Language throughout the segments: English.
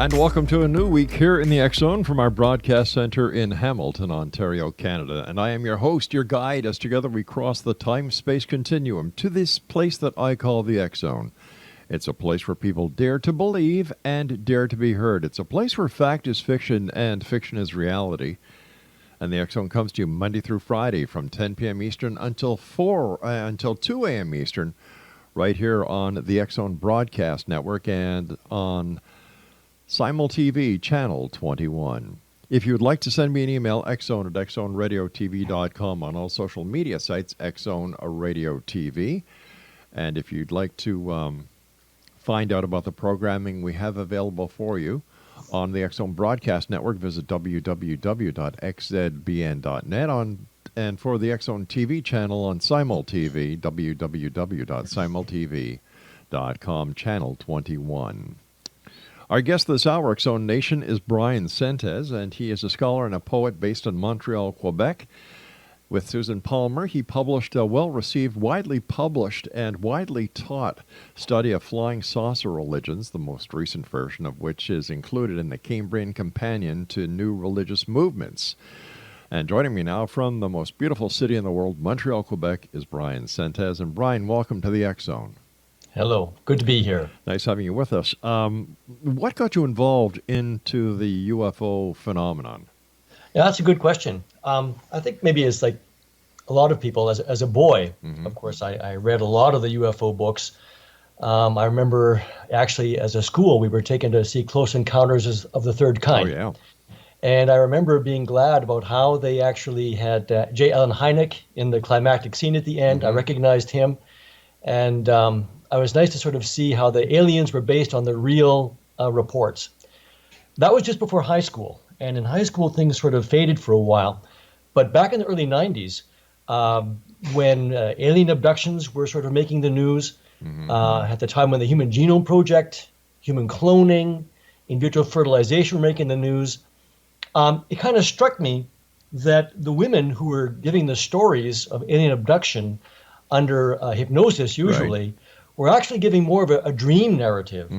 And welcome to a new week here in the X Zone from our broadcast center in Hamilton, Ontario, Canada. And I am your host, your guide, as together we cross the time-space continuum to this place that I call the X Zone. It's a place where people dare to believe and dare to be heard. It's a place where fact is fiction and fiction is reality. And the X Zone comes to you Monday through Friday from 10 p.m. Eastern until 2 a.m. Eastern, right here on the X Zone Broadcast Network and on Simul TV, Channel 21. If you would like to send me an email, xzone at xzoneradiotv.com, on all social media sites, Xzone Radio TV. And if you'd like to find out about the programming we have available for you on the X Zone Broadcast Network, visit www.xzbn.net. And for the X Zone TV channel on Simul TV, www.simultv.com, Channel 21. Our guest this hour, X Zone Nation, is Bryan Sentes, and he is a scholar and a poet based in Montreal, Quebec. With Susan Palmer, he published a well-received, widely published, and widely taught study of flying saucer religions, the most recent version of which is included in the Cambrian Companion to New Religious Movements. And joining me now from the most beautiful city in the world, Montreal, Quebec, is Bryan Sentes. And Bryan, welcome to the X Zone. Hello. Good to be here. Nice having you with us. What got you involved into the UFO phenomenon? Yeah, that's a good question. I think maybe it's like a lot of people, as a boy, of course, I read a lot of the UFO books. I remember actually as a school, we were taken to see Close Encounters of the Third Kind. Oh, yeah. And I remember being glad about how they actually had J. Allen Hynek in the climactic scene at the end. I recognized him. And it was nice to sort of see how the aliens were based on the real reports. That was just before high school. And in high school, things sort of faded for a while. But back in the early 90s, when alien abductions were sort of making the news, at the time when the Human Genome Project, human cloning, in vitro fertilization were making the news, it kind of struck me that the women who were giving the stories of alien abduction under hypnosis usually were actually giving more of a dream narrative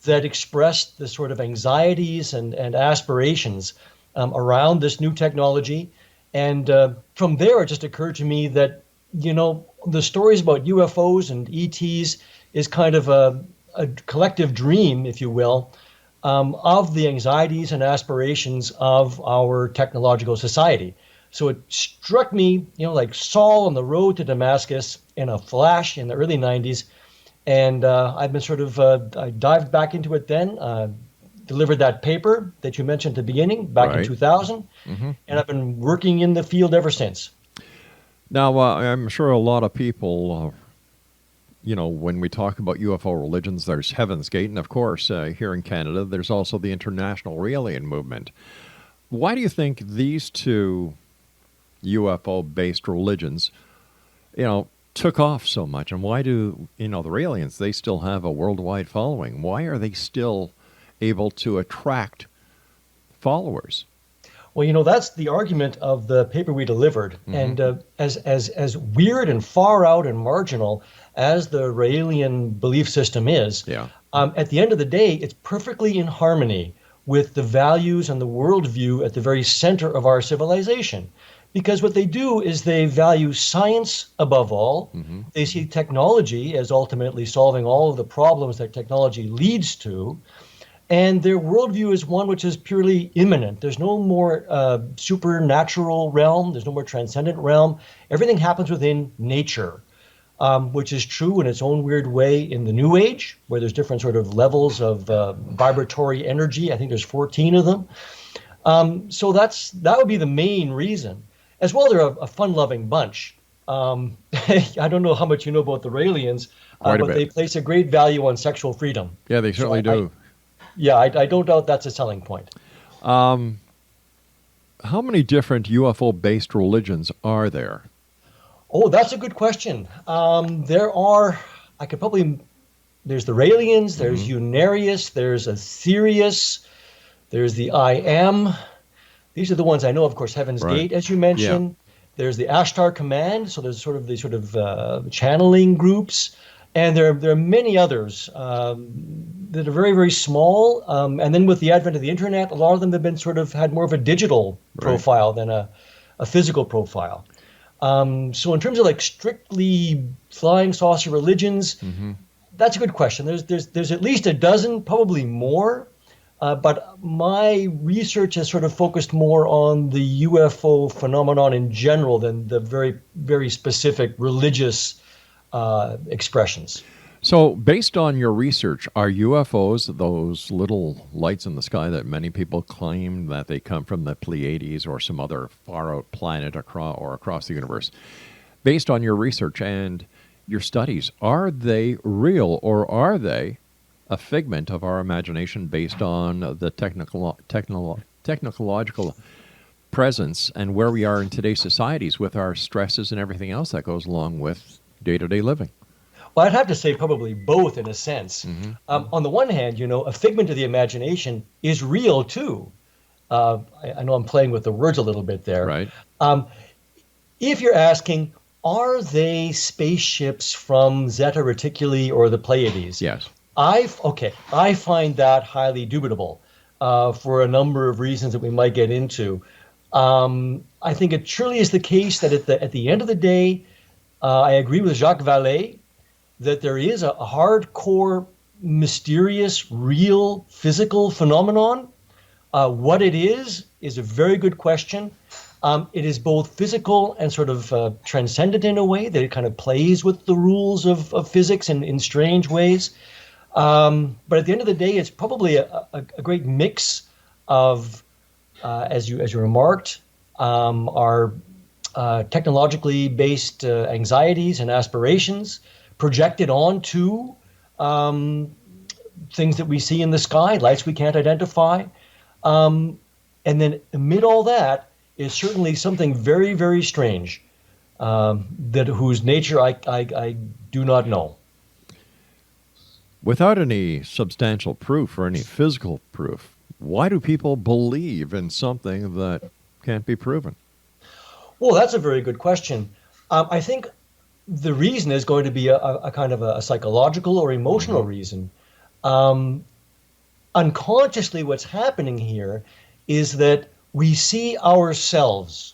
that expressed the sort of anxieties and aspirations around this new technology. And from there, it just occurred to me that, you know, the stories about UFOs and ETs is kind of a collective dream, if you will, of the anxieties and aspirations of our technological society. So it struck me, you know, like Saul on the road to Damascus in a flash in the early 90s. And I've been sort of, I dived back into it then, delivered that paper that you mentioned at the beginning, back in 2000, and I've been working in the field ever since. Now, I'm sure a lot of people, you know, when we talk about UFO religions, there's Heaven's Gate, and of course, here in Canada, there's also the International Alien Movement. Why do you think these two UFO-based religions, you know, took off so much, and why do, you know, the aliens, they still have a worldwide following? Why are they still able to attract followers? Well, you know, that's the argument of the paper we delivered. And as weird and far out and marginal as the alien belief system is, at the end of the day, it's perfectly in harmony with the values and the worldview at the very center of our civilization. Because what they do is they value science above all. They see technology as ultimately solving all of the problems that technology leads to. And their worldview is one which is purely immanent. There's no more supernatural realm. There's no more transcendent realm. Everything happens within nature, which is true in its own weird way in the New Age, where there's different sort of levels of vibratory energy. I think there's 14 of them. So that would be the main reason. As well, they're a fun-loving bunch. I don't know how much you know about the aliens, but they place a great value on sexual freedom. Yeah, they certainly do. I don't doubt that's a selling point. How many different UFO-based religions are there? Oh, that's a good question. There are, there's the Raelians, there's Unarius, there's Aetherius, there's the I Am. These are the ones I know, of course, Heaven's Gate, as you mentioned. There's the Ashtar Command, so there's sort of channeling groups. And there are many others that are very, very small. And then with the advent of the internet, a lot of them have been sort of had more of a digital Right. profile than a physical profile. So in terms of like strictly flying saucer religions, that's a good question. There's at least a dozen, probably more. But my research has sort of focused more on the UFO phenomenon in general than the very, very specific religious expressions. So, based on your research, are UFOs those little lights in the sky that many people claim that they come from the Pleiades or some other far-out planet across the universe? Based on your research and your studies, are they real or are they a figment of our imagination based on the technological presence and where we are in today's societies with our stresses and everything else that goes along with day-to-day living? Well, I'd have to say probably both in a sense. On the one hand, a figment of the imagination is real too. I know I'm playing with the words a little bit there. Right. If you're asking, are they spaceships from Zeta Reticuli or the Pleiades? Yes. I find that highly dubitable for a number of reasons that we might get into. I think it truly is the case that at the end of the day, I agree with Jacques Vallée that there is a hardcore, mysterious, real, physical phenomenon. What it is a very good question. It is both physical and sort of transcendent in a way, that it kind of plays with the rules of physics in strange ways. But at the end of the day, it's probably a great mix of, as you remarked, our technologically based anxieties and aspirations projected onto things that we see in the sky, lights we can't identify. And then amid all that is certainly something very, very strange whose nature I do not know. Without any substantial proof or any physical proof, why do people believe in something that can't be proven? Well, that's a very good question. I think the reason is going to be a kind of a psychological or emotional reason. Unconsciously, what's happening here is that we see ourselves.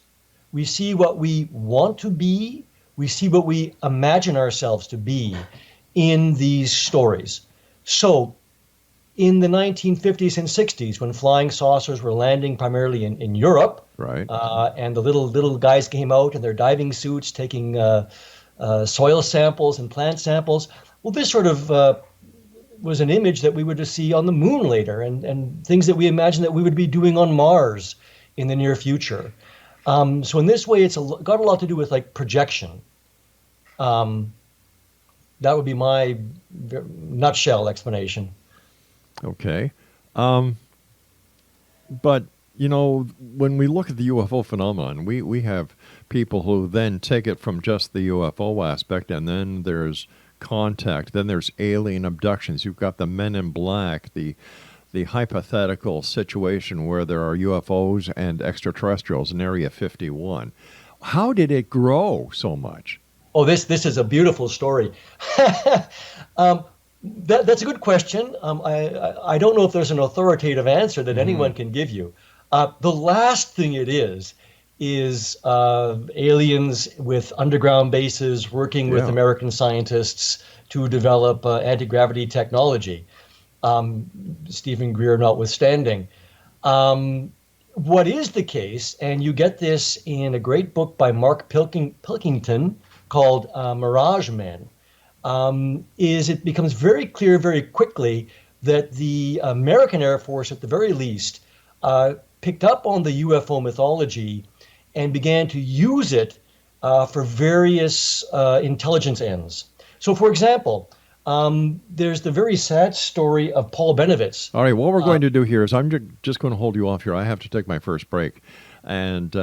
We see what we want to be. We see what we imagine ourselves to be in these stories. So in the 1950s and 60s, when flying saucers were landing primarily in Europe, right, and the little guys came out in their diving suits taking soil samples and plant samples, well, this sort of was an image that we would see on the moon later, and things that we imagine that we would be doing on Mars in the near future. So in this way, it's got a lot to do with like projection. That would be my nutshell explanation. Okay. But, when we look at the UFO phenomenon, we have people who then take it from just the UFO aspect, and then there's contact, then there's alien abductions. You've got the Men in Black, the hypothetical situation where there are UFOs and extraterrestrials in Area 51. How did it grow so much? Oh, this is a beautiful story. That's a good question. I don't know if there's an authoritative answer that anyone can give you. The last thing it is aliens with underground bases working with American scientists to develop anti-gravity technology, Stephen Greer notwithstanding. What is the case, and you get this in a great book by Mark Pilkington called Mirage Men, is it becomes very clear very quickly that the American Air Force, at the very least, picked up on the UFO mythology and began to use it for various intelligence ends. So, for example, there's the very sad story of Paul Benovitz. All right, what we're going to do here is I'm just going to hold you off here. I have to take my first break. And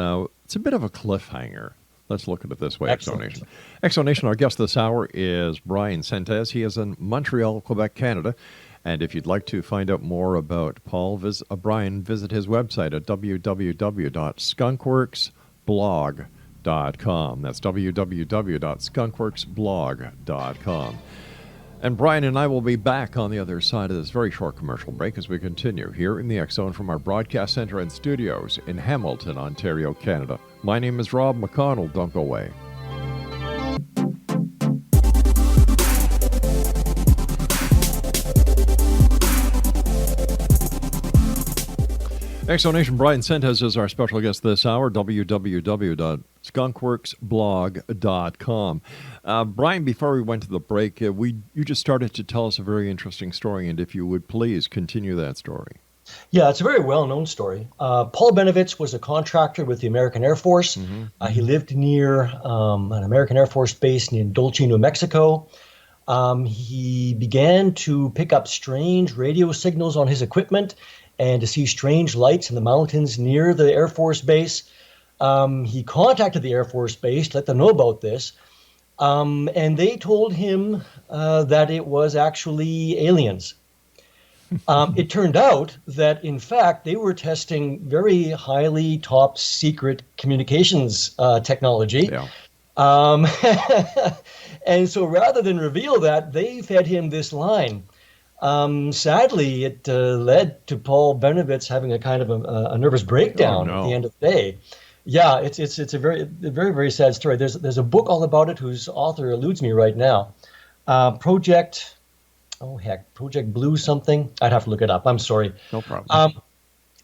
it's a bit of a cliffhanger. Let's look at it this way, Exonation. Exonation, our guest this hour is Bryan Sentes. He is in Montreal, Quebec, Canada. And if you'd like to find out more about Bryan, visit his website at www.skunkworksblog.com. That's www.skunkworksblog.com. And Brian and I will be back on the other side of this very short commercial break as we continue here in the X Zone from our broadcast center and studios in Hamilton, Ontario, Canada. My name is Rob McConnell. Don't go away. Explanation. Bryan Sentes is our special guest this hour, www.skunkworksblog.com. Brian, before we went to the break, you just started to tell us a very interesting story, and if you would please continue that story. Yeah, it's a very well-known story. Paul Benovitz was a contractor with the American Air Force. He lived near an American Air Force base in Dulce, New Mexico. He began to pick up strange radio signals on his equipment and to see strange lights in the mountains near the Air Force base. He contacted the Air Force base to let them know about this, and they told him that it was actually aliens. It turned out that, in fact, they were testing very highly top secret communications technology. Yeah. And so rather than reveal that, they fed him this line. Sadly, it led to Paul Benovitz having a kind of a nervous breakdown at the end of the day. Yeah, it's a very, very sad story. There's a book all about it whose author eludes me right now. Project Blue something. I'd have to look it up. I'm sorry. No problem.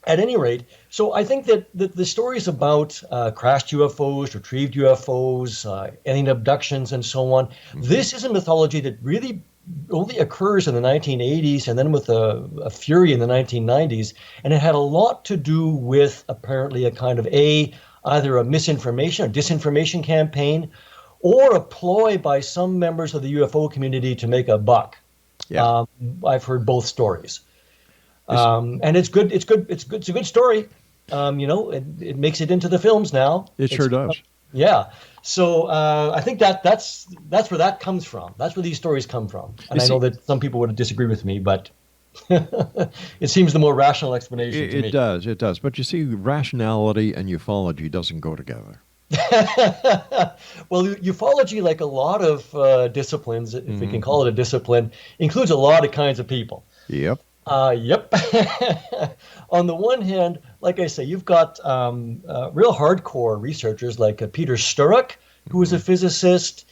At any rate, so I think that the stories about crashed UFOs, retrieved UFOs, alien abductions, and so on, this is a mythology that really only occurs in the 1980s and then with a fury in the 1990s. And it had a lot to do with apparently a kind of either a misinformation or disinformation campaign or a ploy by some members of the UFO community to make a buck. Yeah. I've heard both stories. And it's good. It's a good story. It makes it into the films now. It sure does. Yeah. So I think that's where that comes from. That's where these stories come from. And I know that some people would disagree with me, but it seems the more rational explanation to me. It does. But you see, rationality and ufology doesn't go together. Well, ufology, like a lot of disciplines, if we can call it a discipline, includes a lot of kinds of people. Yep. Yep. On the one hand, like I say, you've got real hardcore researchers like Peter Sturrock, who is a physicist,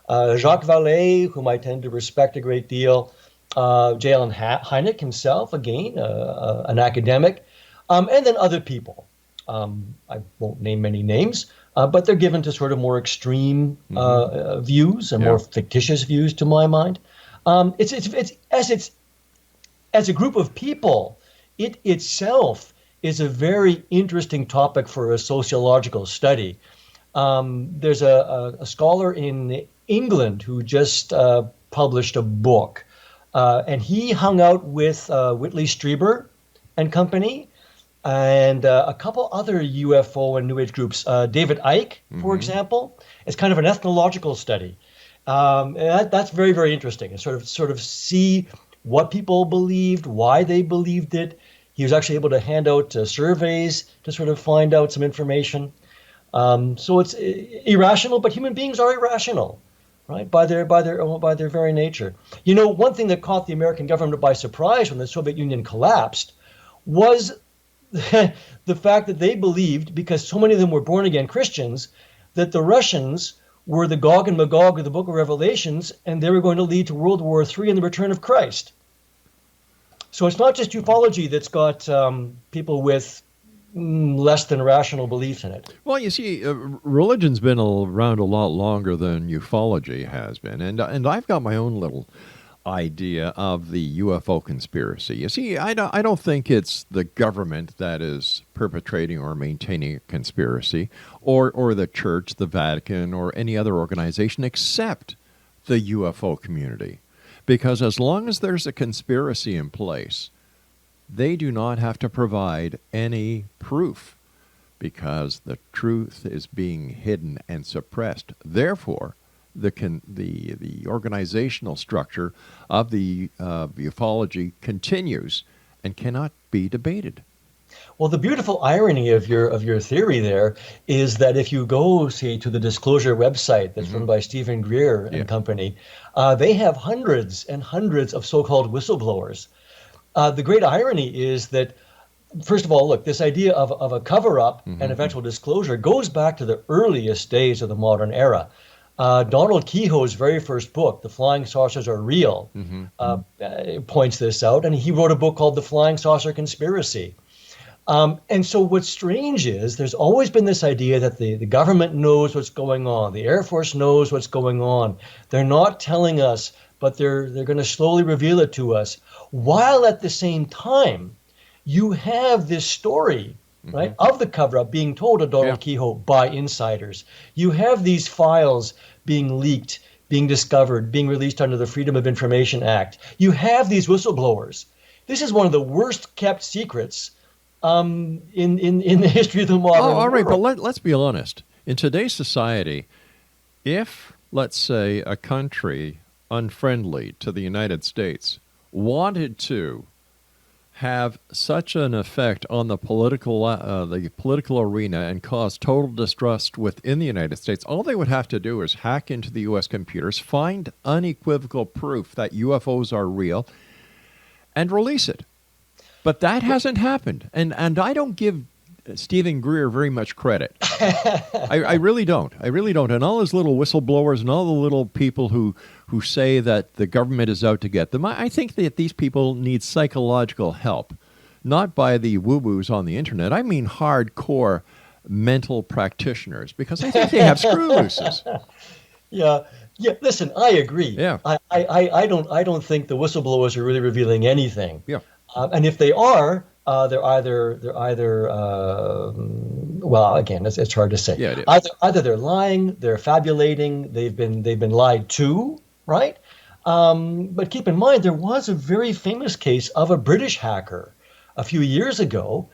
Jacques Vallée, whom I tend to respect a great deal, J. Allen Hynek himself, again, an academic, and then other people. I won't name many names, but they're given to sort of more extreme views and more fictitious views, to my mind. As a group of people, it itself is a very interesting topic for a sociological study. There's a scholar in England who just published a book, and he hung out with Whitley Strieber and company, and a couple other UFO and New Age groups. David Icke, for example, is kind of an ethnological study. And that's very, very interesting. And sort of see what people believed, why they believed it. He was actually able to hand out surveys to sort of find out some information. So it's irrational, but human beings are irrational, right? By their very nature. You know, one thing that caught the American government by surprise when the Soviet Union collapsed was the fact that they believed, because so many of them were born again Christians, that the Russians were the Gog and Magog of the Book of Revelations, and they were going to lead to World War III and the return of Christ. So it's not just ufology that's got people with less than rational beliefs in it. Well, you see, religion's been around a lot longer than ufology has been, and I've got my own little idea of the UFO conspiracy. You see, I don't think it's the government that is perpetrating or maintaining a conspiracy, or the church, the Vatican, or any other organization except the UFO community. Because as long as there's a conspiracy in place, they do not have to provide any proof, because the truth is being hidden and suppressed. Therefore, the organizational structure of the ufology continues and cannot be debated. Well, the beautiful irony of your theory there is that if you go, say, to the Disclosure website that's Hmm. run by Stephen Greer Yeah. and company, they have hundreds and hundreds of so-called whistleblowers. The great irony is that, first of all, look, this idea of a cover-up and Hmm. eventual disclosure goes back to the earliest days of the modern era. Donald Kehoe's very first book, The Flying Saucers Are Real, Hmm. points this out, and he wrote a book called The Flying Saucer Conspiracy. And so what's strange is there's always been this idea that the government knows what's going on, the Air Force knows what's going on. They're not telling us, but they're going to slowly reveal it to us. While at the same time, you have this story, Hmm. right, of the cover-up being told to Yeah. Donald Kehoe by insiders. You have these files being leaked, being discovered, being released under the Freedom of Information Act. You have these whistleblowers. This is one of the worst kept secrets in the history of the Oh, modern all right, but world. let's be honest. In today's society, if, let's say, a country unfriendly to the United States wanted to have such an effect on the political arena and cause total distrust within the United States, all they would have to do is hack into the U.S. computers, find unequivocal proof that UFOs are real, and release it. But that hasn't happened, and I don't give Stephen Greer very much credit. I really don't. I really don't. And all those little whistleblowers and all the little people who say that the government is out to get them, I think that these people need psychological help, not by the woo-woos on the internet. I mean hardcore mental practitioners, because I think they have screw looses. Yeah, yeah. Listen, I agree. Yeah, I don't think the whistleblowers are really revealing anything. yeah, And if they are, they're either well, again, it's hard to say. yeah, it is. Either they're lying, they're fabulating, they've been lied to, right? But keep in mind, there was a very famous case of a British hacker a few years ago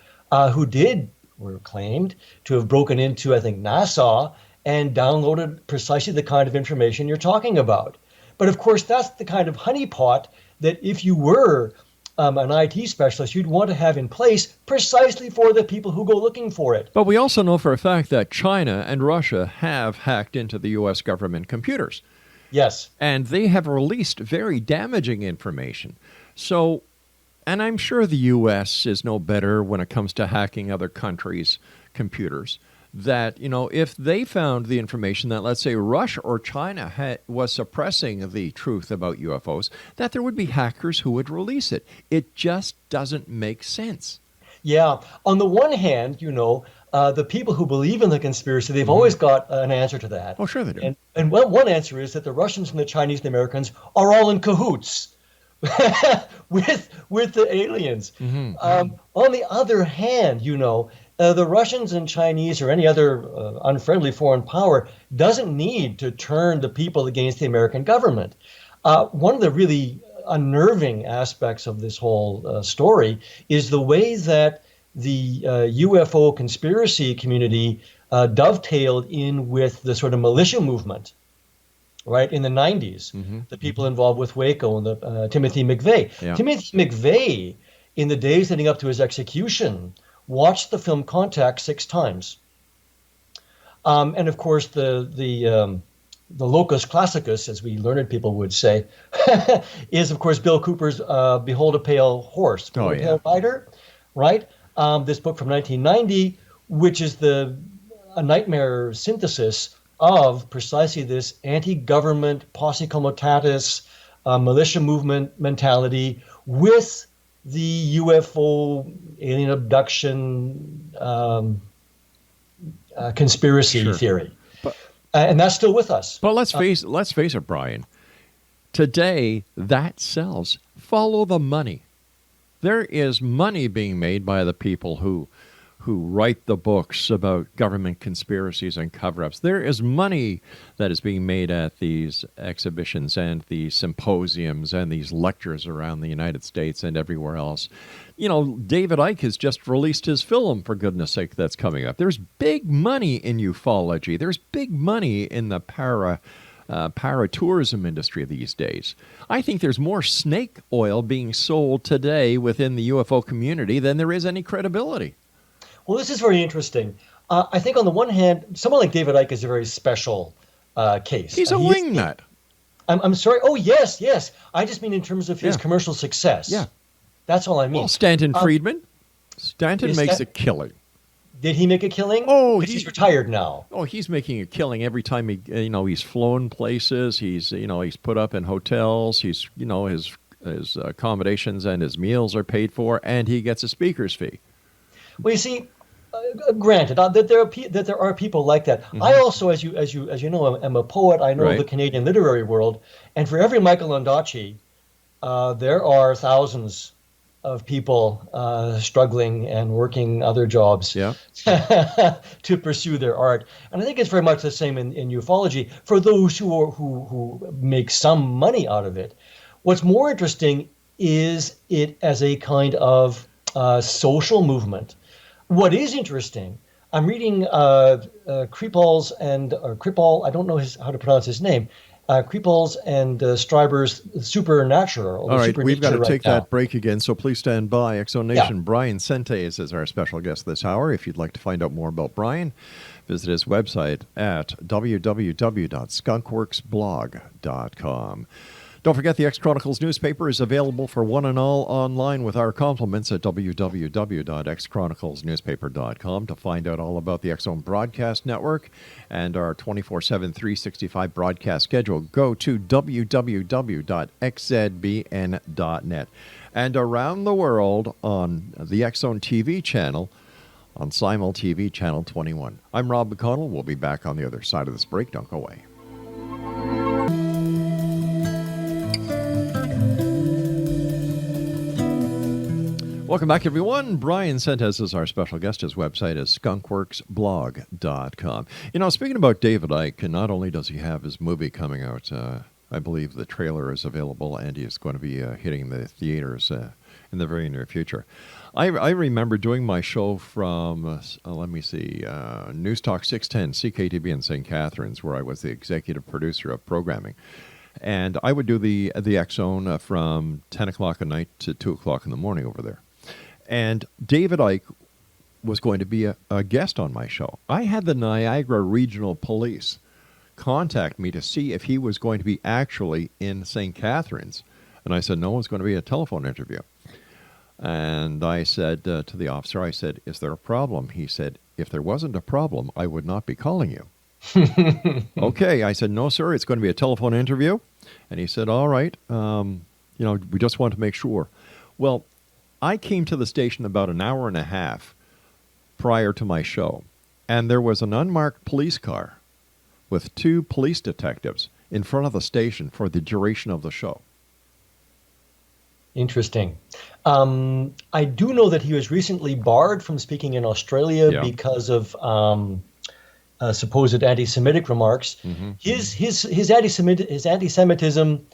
who did, were claimed to have broken into, I think, NASA and downloaded precisely the kind of information you're talking about. But of course, that's the kind of honeypot that if you were an IT specialist, you'd want to have in place precisely for the people who go looking for it. But we also know for a fact that China and Russia have hacked into the U.S. government computers, Yes. and they have released very damaging information. So, and I'm sure the U.S. is no better when it comes to hacking other countries' computers. That, if they found the information that, let's say, Russia or China was suppressing the truth about UFOs, that there would be hackers who would release it. It just doesn't make sense. Yeah. On the one hand, the people who believe in the conspiracy, they've always got an answer to that. Oh, sure they do. And one answer is that the Russians and the Chinese and the Americans are all in cahoots with the aliens. On the other hand, the Russians and Chinese or any other unfriendly foreign power doesn't need to turn the people against the American government. One of the really unnerving aspects of this whole story is the way that the UFO conspiracy community dovetailed in with the sort of militia movement, right, in the 90s. The people involved with Waco and the Timothy McVeigh. Yeah. Timothy McVeigh, in the days leading up to his execution, watched the film Contact 6 times. And of course, the locus classicus, as we learned people would say, is of course Bill Cooper's Behold a Pale Horse, Behold a Pale Rider, right? This book from 1990, which is a nightmare synthesis of precisely this anti-government posse comitatus militia movement mentality with the UFO alien abduction conspiracy theory. And that's still with us. But let's face it, Brian. Today, that sells. Follow the money. There is money being made by the people who write the books about government conspiracies and cover-ups. There is money that is being made at these exhibitions and these symposiums and these lectures around the United States and everywhere else. David Icke has just released his film, for goodness sake, that's coming up. There's big money in ufology. There's big money in the paratourism industry these days. I think there's more snake oil being sold today within the UFO community than there is any credibility. Well, this is very interesting. I think on the one hand, someone like David Icke is a very special case. He's a wingnut. I'm sorry. Oh, yes, yes. I just mean in terms of his commercial success. Yeah. That's all I mean. Well, Stanton Friedman. Stanton makes a killing. Did he make a killing? Oh, he's retired now. Oh, he's making a killing every time he's flown places. He's put up in hotels. He's his accommodations and his meals are paid for, and he gets a speaker's fee. Well, you see, granted that there are people like that. Mm-hmm. I also, as you know, am a poet. I know the Canadian literary world, and for every Michael Ondaatje, there are thousands of people struggling and working other jobs to pursue their art. And I think it's very much the same in ufology for those who make some money out of it. What's more interesting is it as a kind of social movement. What is interesting, I'm reading Kripal's and Kripal, I don't know how to pronounce his name, Kripal's and Stryber's Supernatural. All right, we've got to take that break again, so please stand by. Exo Nation, Bryan Sentes is our special guest this hour. If you'd like to find out more about Bryan, visit his website at www.skunkworksblog.com. Don't forget the X-Chronicles newspaper is available for one and all online with our compliments at www.xchroniclesnewspaper.com. To find out all about the X-Zone Broadcast Network and our 24/7, 365 broadcast schedule, go to www.xzbn.net. And around the world on the X-Zone TV channel, on Simul TV Channel 21. I'm Rob McConnell. We'll be back on the other side of this break. Don't go away. Welcome back, everyone. Bryan Sentes is our special guest. His website is skunkworksblog.com. Speaking about David Icke, and not only does he have his movie coming out, I believe the trailer is available, and he is going to be hitting the theaters in the very near future. I remember doing my show from, News Talk 610, CKTB in St. Catharines, where I was the executive producer of programming. And I would do the X-Zone from 10 o'clock at night to 2 o'clock in the morning over there. And David Icke was going to be a guest on my show. I had the Niagara Regional Police contact me to see if he was going to be actually in St. Catharines. And I said, no, it's going to be a telephone interview. And I said to the officer, I said, is there a problem? He said, if there wasn't a problem, I would not be calling you. Okay. I said, no, sir, it's going to be a telephone interview. And he said, all right, we just want to make sure. Well, I came to the station about an hour and a half prior to my show, and there was an unmarked police car with 2 police detectives in front of the station for the duration of the show. Interesting. I do know that he was recently barred from speaking in Australia because of supposed anti-Semitic remarks. Mm-hmm. His anti-Semitism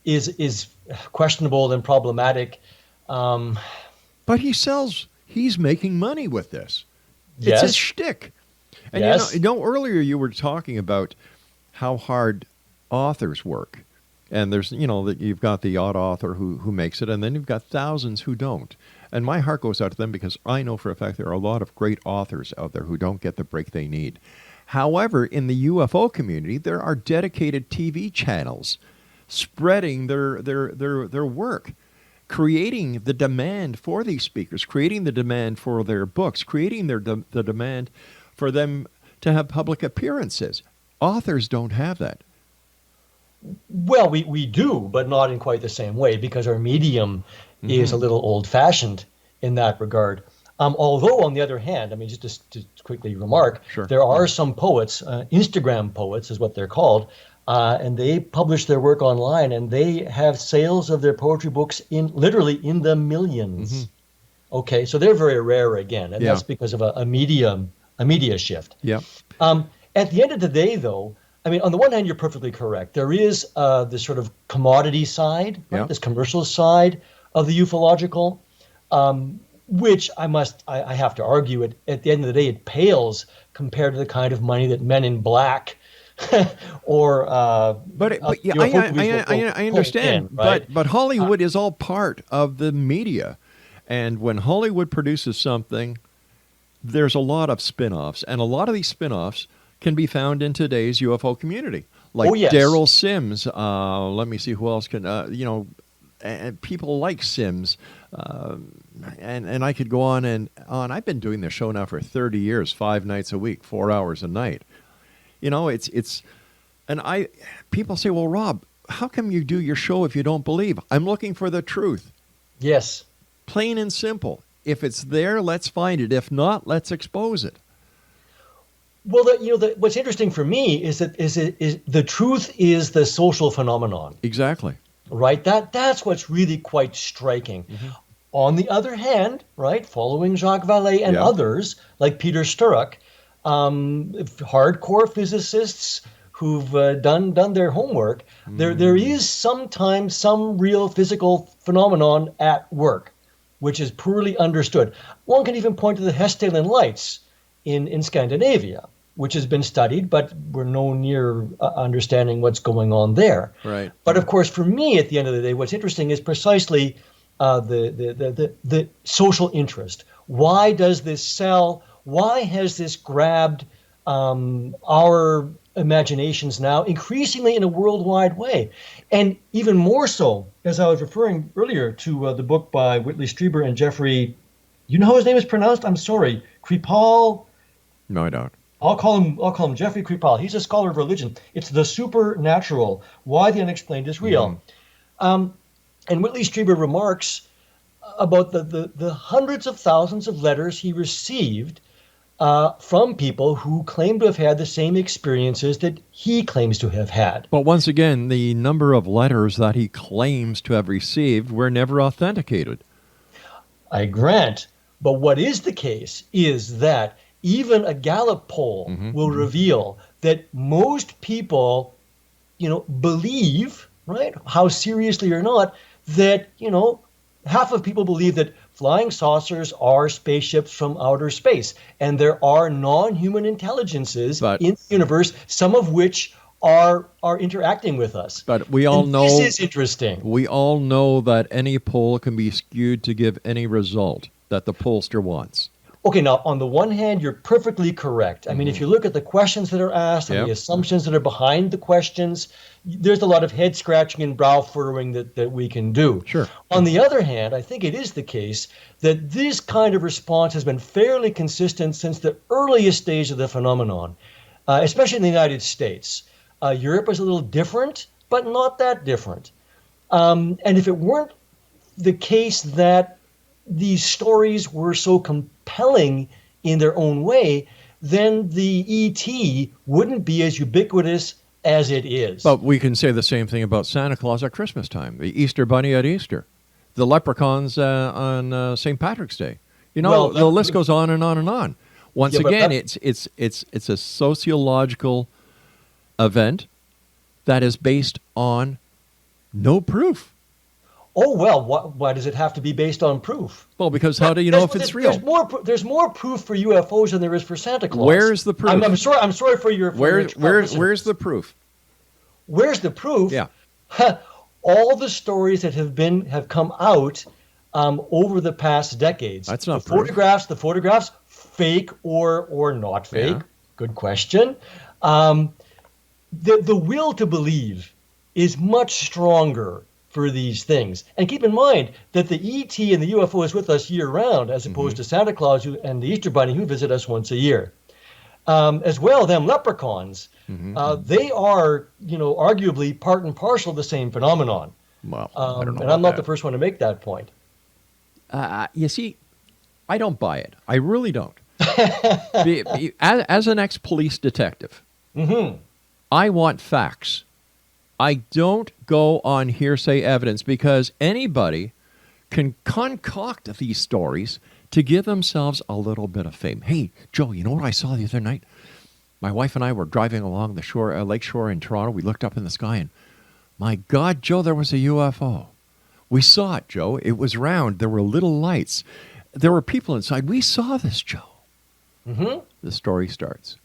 is questionable and problematic. But he's making money with this. Yes. It's his shtick. And earlier you were talking about how hard authors work. And there's, that you've got the odd author who makes it, and then you've got thousands who don't. And my heart goes out to them because I know for a fact there are a lot of great authors out there who don't get the break they need. However, in the UFO community, there are dedicated TV channels spreading their work, creating the demand for these speakers, creating the demand for their books, creating the demand for them to have public appearances. Authors don't have that. Well, we do, but not in quite the same way because our medium is a little old-fashioned in that regard. Although, on the other hand, just to quickly remark, there are some poets, Instagram poets is what they're called, and they publish their work online, and they have sales of their poetry books literally in the millions. Mm-hmm. Okay, so they're very rare again, and that's because of a media shift. Yeah. At the end of the day, though, on the one hand, you're perfectly correct. There is this sort of commodity side, right? This commercial side of the ufological, which I have to argue, at the end of the day, it pales compared to the kind of money that Men in Black or But yeah, UFO movies will go I pull understand. in, right? But Hollywood is all part of the media, and when Hollywood produces something, there's a lot of spin-offs, and a lot of these spin-offs can be found in today's UFO community, like Oh yes, Daryl Sims. Let me see who else can. And people like Sims, and I could go on and on. I've been doing this show now for 30 years, 5 nights a week, 4 hours a night. It's and I people say, well, Rob, how come you do your show if you don't believe? I'm looking for the truth, yes. plain and simple. If it's there, let's find it. If not, let's expose it. Well, what's interesting for me is that is the truth is the social phenomenon, Exactly. right? That's what's really quite striking. Hmm. On the other hand, right, following Jacques Vallée and Yeah. others like Peter Sturrock, hardcore physicists who've done their homework, there is sometimes some real physical phenomenon at work, which is poorly understood. One can even point to the Hessdalen lights in Scandinavia, which has been studied, but we're no near understanding what's going on there. Right. But of course, for me, at the end of the day, what's interesting is precisely the social interest. Why does this sell? Why has this grabbed our imaginations now increasingly in a worldwide way? And even more so, as I was referring earlier to the book by Whitley Strieber and Jeffrey, you know how his name is pronounced? I'm sorry, Kripal. No, I don't. I'll call him Jeffrey Kripal. He's a scholar of religion. It's the supernatural, why the unexplained is real. And Whitley Strieber remarks about the hundreds of thousands of letters he received from people who claim to have had the same experiences that he claims to have had. But once again, the number of letters that he claims to have received were never authenticated. I grant. But what is the case is that even a Gallup poll will reveal that most people, believe, right, how seriously or not, that, half of people believe that flying saucers are spaceships from outer space. And there are non-human intelligences But- in the universe, some of which are interacting with us. But we all And know this is interesting. we all know that any poll can be skewed to give any result that the pollster wants. Okay, now on the one hand, you're perfectly correct. I mean, if you look at the questions that are asked and Yep. the assumptions that are behind the questions, there's a lot of head scratching and brow furrowing that we can do. Sure. On the other hand, I think it is the case that this kind of response has been fairly consistent since the earliest stage of the phenomenon, especially in the United States. Europe is a little different, but not that different. And if it weren't the case that these stories were so compelling in their own way, then the ET wouldn't be as ubiquitous as it is. But we can say the same thing about Santa Claus at Christmas time, the Easter Bunny at Easter, the leprechauns on St. Patrick's Day. Well, the list goes on and on and on. Once Yeah, but again, that- it's a sociological event that is based on no proof. Oh, well, why does it have to be based on proof? Well, because how do you know if it's real? There's more proof for UFOs than there is for Santa Claus. Where's the proof? I'm sorry for your Where's the proof? Where's the proof? Yeah. All the stories that have come out over the past decades. That's not the proof. photographs, fake or not fake. Yeah. Good question. The will to believe is much stronger for these things. And keep in mind that the ET and the UFO is with us year round, as opposed to Santa Claus and the Easter Bunny, who visit us once a year. As well, them leprechauns, they are, arguably part and parcel the same phenomenon. Well, I don't know. And I'm not the first one to make that point. You see, I don't buy it. I really don't. As an ex-police detective, I want facts. I don't go on hearsay evidence because anybody can concoct these stories to give themselves a little bit of fame. Hey, Joe, you know what I saw the other night? My wife and I were driving along the shore, lake shore in Toronto. We looked up in the sky and, my God, Joe, there was a UFO. We saw it, Joe. It was round. There were little lights. There were people inside. We saw this, Joe. The story starts.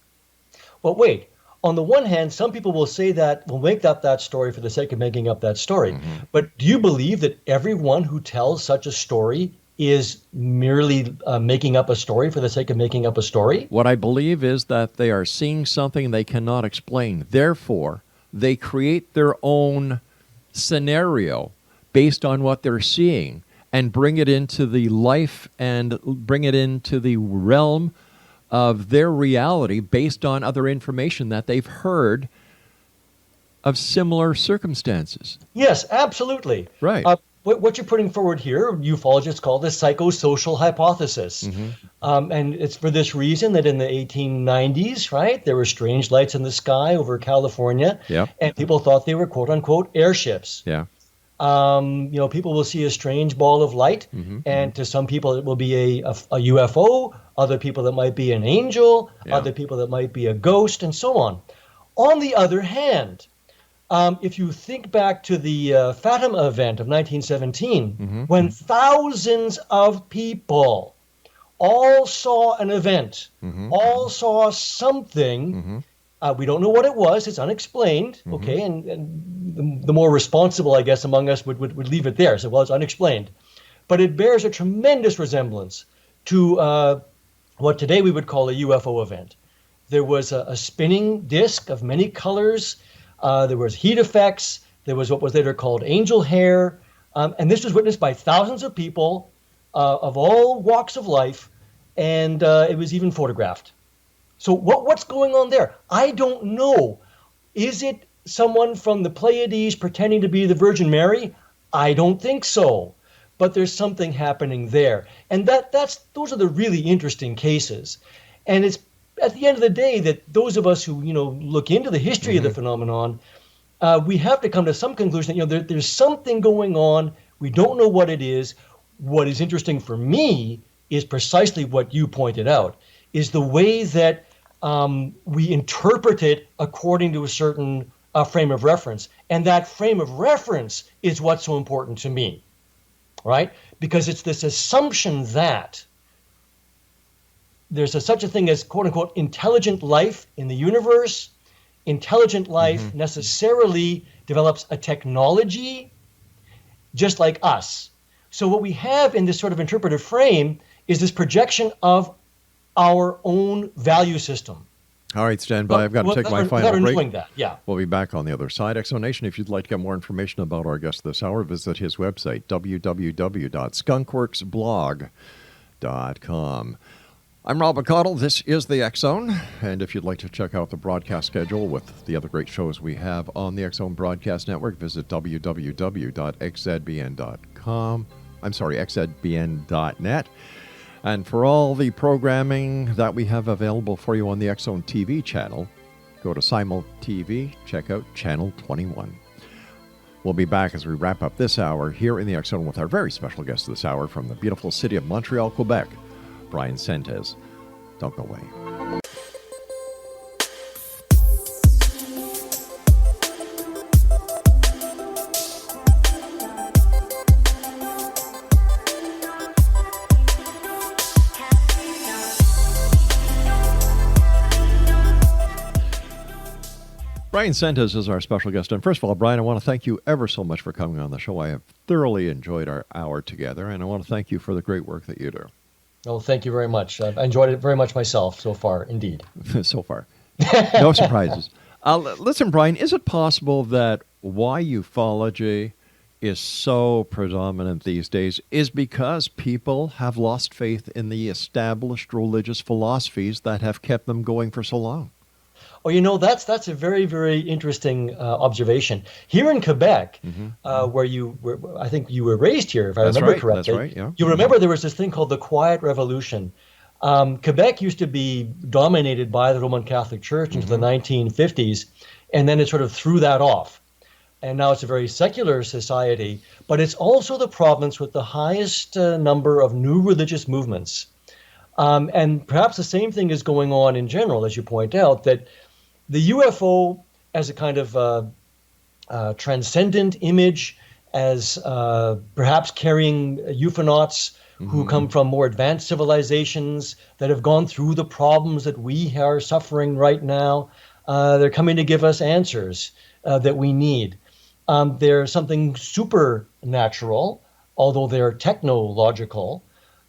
Well, wait. on the one hand, some people will say that, will make up that story for the sake of making up that story. But do you believe that everyone who tells such a story is merely making up a story for the sake of making up a story? What I believe is that they are seeing something they cannot explain. Therefore, they create their own scenario based on what they're seeing and bring it into the life and bring it into the realm of their reality based on other information that they've heard of similar circumstances. Yes, absolutely. Right. What you're putting forward here, ufologists call the psychosocial hypothesis. And it's for this reason that in the 1890s, right, there were strange lights in the sky over California, and people thought they were quote unquote airships. Yeah. People will see a strange ball of light, and to some people it will be a UFO, other people that might be an angel, other people that might be a ghost, and so on. On the other hand, if you think back to the Fatima event of 1917, when thousands of people all saw an event, all saw something, we don't know what it was, it's unexplained, okay, and the more responsible, I guess, among us would leave it there, so, well, it's unexplained. But it bears a tremendous resemblance to what today we would call a UFO event. There was a spinning disc of many colors. There was heat effects. There was what was later called angel hair. And this was witnessed by thousands of people of all walks of life. And it was even photographed. So what's going on there? I don't know. Is it someone from the Pleiades pretending to be the Virgin Mary? I don't think so. But there's something happening there. And those are the really interesting cases. And it's at the end of the day that those of us who, look into the history of the phenomenon, we have to come to some conclusion that, there's something going on. We don't know what it is. What is interesting for me is precisely what you pointed out, is the way that we interpret it according to a certain frame of reference. And that frame of reference is what's so important to me, right? Because it's this assumption that there's such a thing as, quote unquote, intelligent life in the universe. Intelligent life necessarily develops a technology just like us. So what we have in this sort of interpretive frame is this projection of our own value system. All right, stand by. I've got to take my final break. That, yeah. We'll be back on the other side. Exonation, if you'd like to get more information about our guest this hour, visit his website, www.skunkworksblog.com. I'm Rob McConnell. This is the X-Zone. And if you'd like to check out the broadcast schedule with the other great shows we have on the X-Zone Broadcast Network, visit www.xzbn.com. I'm sorry, xzbn.net. And for all the programming that we have available for you on the X-Zone TV channel, go to Simul TV, check out Channel 21. We'll be back as we wrap up this hour here in the X-Zone with our very special guest this hour from the beautiful city of Montreal, Quebec, Bryan Sentes. Don't go away. Bryan Sentes is our special guest. And first of all, Bryan, I want to thank you ever so much for coming on the show. I have thoroughly enjoyed our hour together, and I want to thank you for the great work that you do. Oh, thank you very much. I've enjoyed it very much myself so far, indeed. So far. No surprises. Listen, Bryan, is it possible that why ufology is so predominant these days is because people have lost faith in the established religious philosophies that have kept them going for so long? Oh, that's a very, very interesting observation. Here in Quebec, where I think you were raised here, if I remember correctly. That's right, yeah. You remember there was this thing called the Quiet Revolution. Quebec used to be dominated by the Roman Catholic Church into the 1950s, and then it sort of threw that off. And now it's a very secular society, but it's also the province with the highest number of new religious movements. And perhaps the same thing is going on in general, as you point out, that the UFO as a kind of transcendent image, as perhaps carrying ufonauts who come from more advanced civilizations that have gone through the problems that we are suffering right now. They're coming to give us answers that we need. They're something supernatural, although they're technological.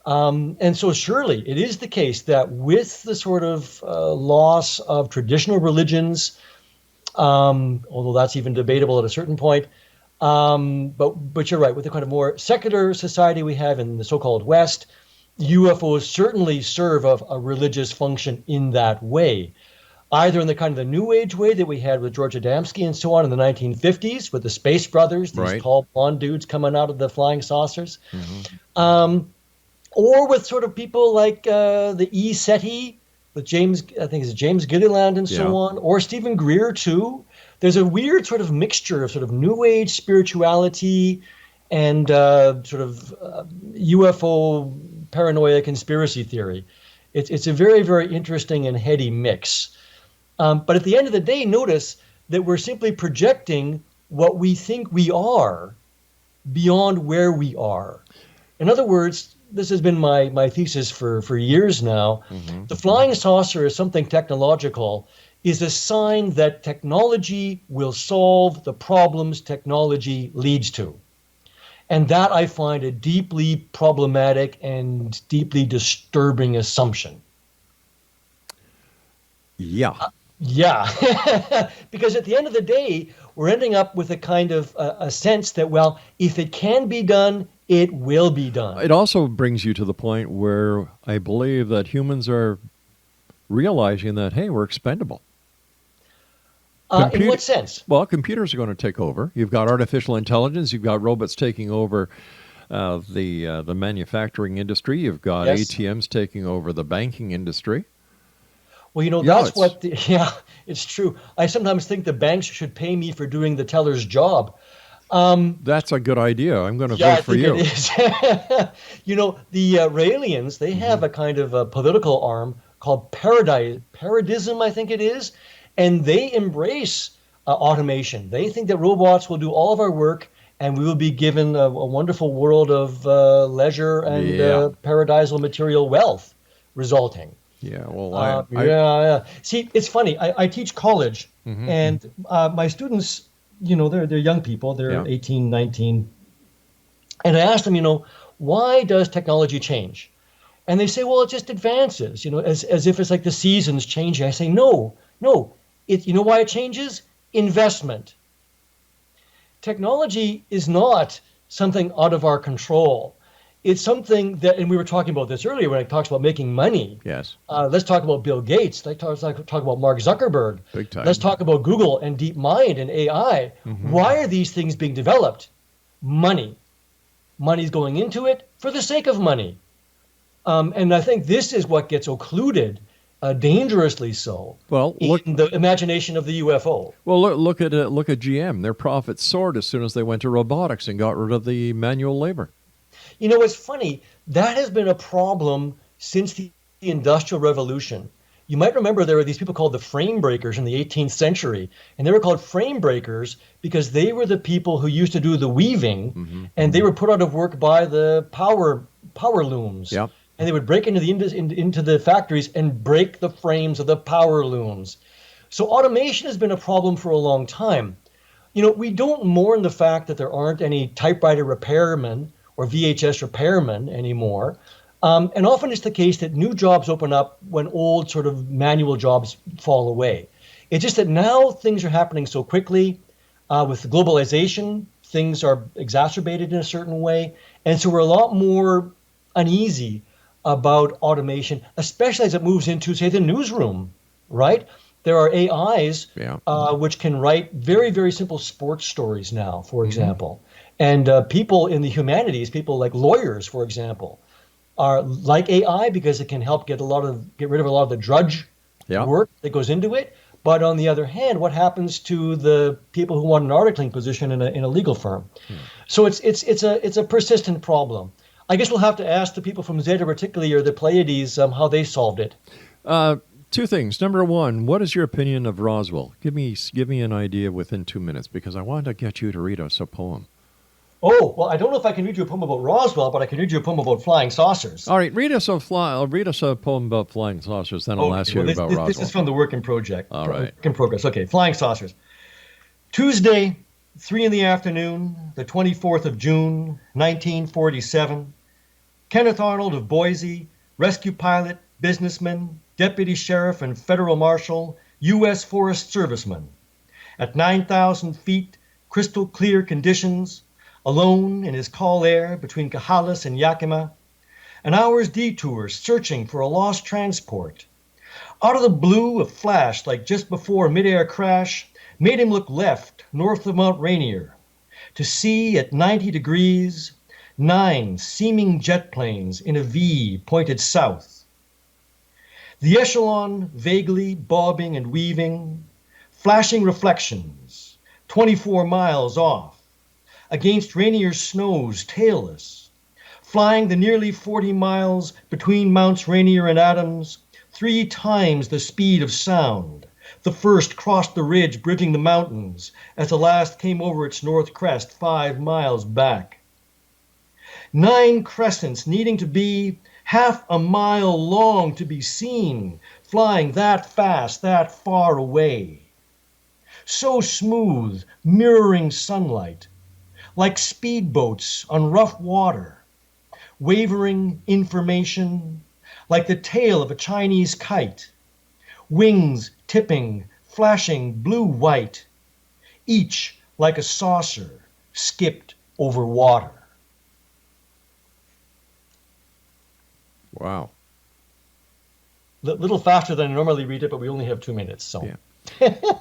And so surely it is the case that with the sort of loss of traditional religions, although that's even debatable at a certain point, but you're right, with the kind of more secular society we have in the so-called West, UFOs certainly serve a religious function in that way, either in the kind of the New Age way that we had with George Adamski and so on in the 1950s with the Space Brothers, these Right. tall blonde dudes coming out of the flying saucers, or with sort of people like the SETI, with I think it's James Gilliland and so Yeah. on, or Stephen Greer too. There's a weird sort of mixture of sort of New Age spirituality and UFO paranoia conspiracy theory. It's a very, very interesting and heady mix. But at the end of the day, notice that we're simply projecting what we think we are beyond where we are. In other words, this has been my thesis for years now. The flying saucer is something technological, is a sign that technology will solve the problems technology leads to. And that I find a deeply problematic and deeply disturbing assumption. Yeah. Yeah, because at the end of the day, we're ending up with a kind of a sense that, well, if it can be done, it will be done. It also brings you to the point where I believe that humans are realizing that, hey, we're expendable. In what sense? Well, computers are going to take over. You've got artificial intelligence. You've got robots taking over the manufacturing industry. You've got ATMs taking over the banking industry. Well, that's it's true. I sometimes think the banks should pay me for doing the teller's job. That's a good idea. I'm going to vote for you. It is. The Raelians, they have a kind of a political arm called Paradism, I think it is, and they embrace automation. They think that robots will do all of our work, and we will be given a wonderful world of leisure and paradisal material wealth resulting. Yeah, well, See, it's funny. I teach college, and my students, they're young people. They're 18, 19. And I ask them, why does technology change? And they say, well, it just advances, as if it's like the seasons changing. I say, no. You know why it changes? Investment. Technology is not something out of our control. It's something that, and we were talking about this earlier when I talked about making money. Yes. Let's talk about Bill Gates. Let's talk about Mark Zuckerberg. Big time. Let's talk about Google and DeepMind and AI. Why are these things being developed? Money. Money's going into it for the sake of money. And I think this is what gets occluded, dangerously so, in the imagination of the UFO. Well, look at GM. Their profits soared as soon as they went to robotics and got rid of the manual labor. It's funny. That has been a problem since the Industrial Revolution. You might remember there were these people called the frame breakers in the 18th century. And they were called frame breakers because they were the people who used to do the weaving, and they were put out of work by the power looms. Yep. And they would break into the factories and break the frames of the power looms. So automation has been a problem for a long time. We don't mourn the fact that there aren't any typewriter repairmen or VHS repairmen anymore. And often it's the case that new jobs open up when old sort of manual jobs fall away. It's just that now things are happening so quickly. With globalization, things are exacerbated in a certain way. And so we're a lot more uneasy about automation, especially as it moves into, say, the newsroom, right? There are AIs which can write very, very simple sports stories now, for example. And people in the humanities, people like lawyers, for example, are like AI because it can help get rid of a lot of the drudge work that goes into it. But on the other hand, what happens to the people who want an articling position in a legal firm? So it's a persistent problem. I guess we'll have to ask the people from Zeta Reticuli or the Pleiades how they solved it. Two things. Number one, what is your opinion of Roswell? Give me an idea within 2 minutes because I want to get you to read us a poem. Oh, well, I don't know if I can read you a poem about Roswell, but I can read you a poem about flying saucers. All right, read us a poem about flying saucers, then I'll ask you about Roswell. This is from the work in project. All right. Work in progress. Okay, flying saucers. Tuesday, 3 in the afternoon, the 24th of June, 1947. Kenneth Arnold of Boise, rescue pilot, businessman, deputy sheriff, and federal marshal, U.S. Forest Serviceman. At 9,000 feet, crystal clear conditions, alone in his call air between Cahalas and Yakima, an hour's detour searching for a lost transport. Out of the blue, a flash like just before a midair crash made him look left, north of Mount Rainier, to see at 90 degrees 9 seeming jet planes in a V pointed south. The echelon vaguely bobbing and weaving, flashing reflections 24 miles off, against Rainier's snows tailless, flying the nearly 40 miles between Mounts Rainier and Adams, 3 times the speed of sound. The first crossed the ridge bridging the mountains as the last came over its north crest 5 miles back. 9 crescents needing to be half a mile long to be seen, flying that fast, that far away. So smooth, mirroring sunlight, like speedboats on rough water, wavering information, like the tail of a Chinese kite, wings tipping, flashing blue-white, each like a saucer skipped over water. Wow. Little faster than I normally read it, but we only have 2 minutes, so. Yeah.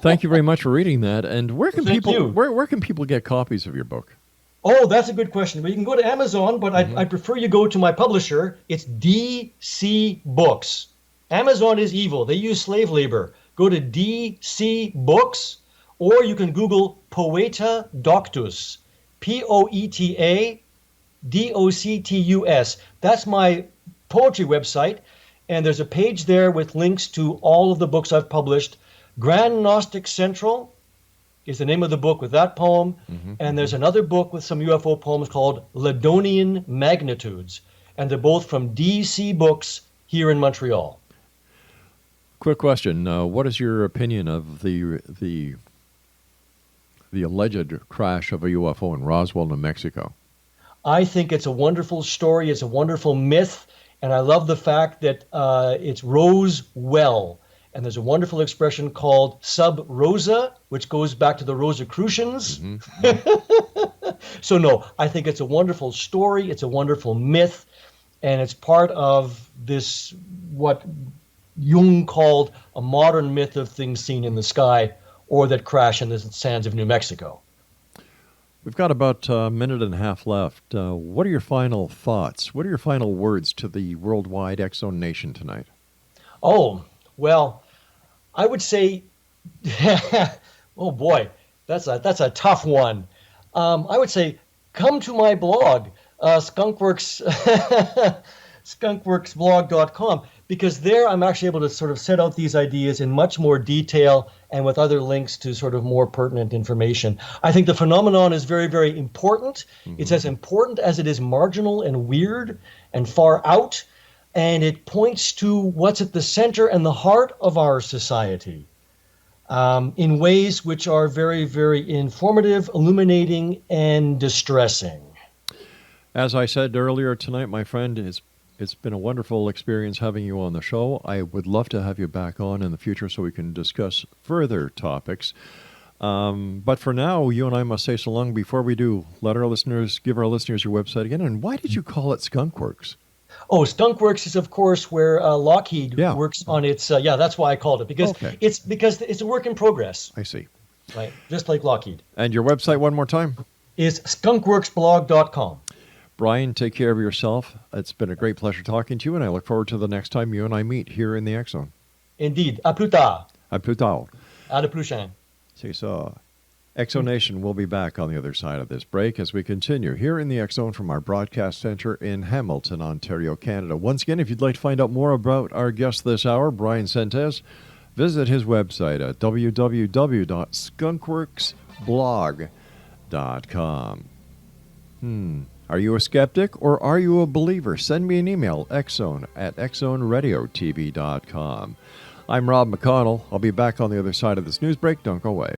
Thank you very much for reading that. And where can Thank you. where can people get copies of your book? Oh, that's a good question. Well, you can go to Amazon, but I prefer you go to my publisher. It's DC Books. Amazon is evil. They use slave labor. Go to DC Books, or you can Google Poeta Doctus, Poeta Doctus. That's my poetry website, and there's a page there with links to all of the books I've published. Grand Gnostic Central is the name of the book with that poem, and there's another book with some UFO poems called Ladonian Magnitudes, and they're both from DC Books here in Montreal. Quick question: what is your opinion of the alleged crash of a UFO in Roswell, New Mexico? I think it's a wonderful story. It's a wonderful myth, and I love the fact that it's rose well. And there's a wonderful expression called sub rosa, which goes back to the Rosicrucians. So no, I think it's a wonderful story. It's a wonderful myth, and it's part of this, what Jung called a modern myth of things seen in the sky or that crash in the sands of New Mexico. We've got about a minute and a half left. What are your final thoughts? What are your final words to the worldwide X-Zone Nation tonight? Oh, well, I would say, oh boy, that's a tough one. I would say, come to my blog, Skunkworks, skunkworksblog.com, because there I'm actually able to sort of set out these ideas in much more detail and with other links to sort of more pertinent information. I think the phenomenon is very, very important. It's as important as it is marginal and weird and far out. And it points to what's at the center and the heart of our society in ways which are very, very informative, illuminating, and distressing. As I said earlier tonight, my friend, it's been a wonderful experience having you on the show. I would love to have you back on in the future so we can discuss further topics. But for now, you and I must say so long. Before we do, give our listeners your website again. And why did you call it Skunkworks? Oh, Skunkworks is, of course, where Lockheed works on its. That's why I called it, because it's a work in progress. I see. Right, just like Lockheed. And your website, one more time, is skunkworksblog.com. Brian, take care of yourself. It's been a great pleasure talking to you, and I look forward to the next time you and I meet here in the X-Zone. Indeed. À plus tard. À plus tard. À la prochaine. See, so X-Zone Nation will be back on the other side of this break as we continue here in the X-Zone from our broadcast center in Hamilton, Ontario, Canada. Once again, if you'd like to find out more about our guest this hour, Bryan Sentes, visit his website at www.skunkworksblog.com. Are you a skeptic or are you a believer? Send me an email, xzone@xzoneradiotv.com. I'm Rob McConnell. I'll be back on the other side of this news break. Don't go away.